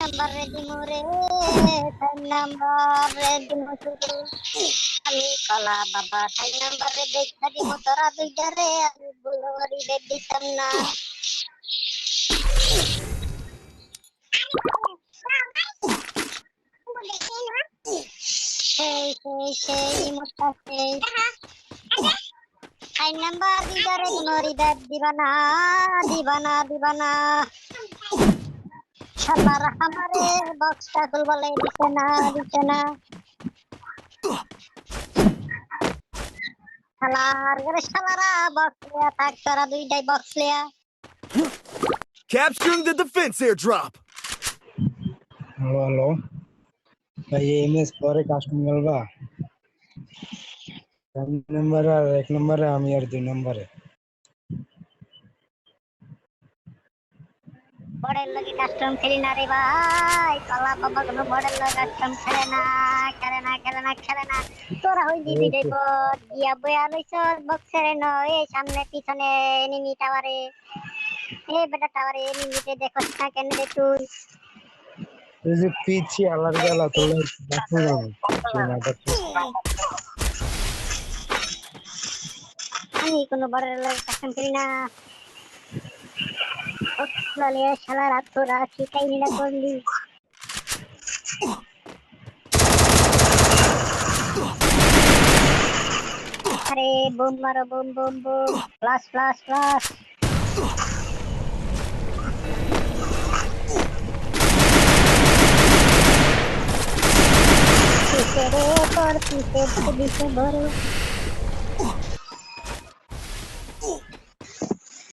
Number ready মোরে তাই number ready মোরে আমি কলা বাবা তাই নাম্বার রে দেখা দিব তোরা দুইটা রে আমি বুলরি রে দিতাম না সেই মোটা সেই তাই নাম্বার দুইটা রে গুনরি দেব দিবানা শালারা আমারে বক্সটা খুল বলে দিছে না শালারা বক্স লিয়া থাক তোরা দুইটাই বক্স লিয়া Capturing the defense airdrop. Hello भाई एमएस पर कास्टम गलबा नंबर আর এক নম্বরে আমি আর দুই নম্বরে বড়ের লগে কাস্টম খেলি না রে ভাই কলা বাবা কোনো বড়ের লগে কাস্টম খেলে না তোরা হইলি দিই বট দিয়া বয়া লইছ বক্সের নয় সামনে পিছনে এনিমি টাওয়ারে এ বেটা টাওয়ারে এনিমিতে দেখছ না কেন রে তুই এই যে পিছি আলার গেলা তো দেখো না আমি কোনো বড়ের লগে কাস্টম খেলি না লালে শালারা তোরা শিখাই নিলা করলি আরে বোম মারো বোম ফ্লাশ পিছে রে তোর পিছে দিছে বড়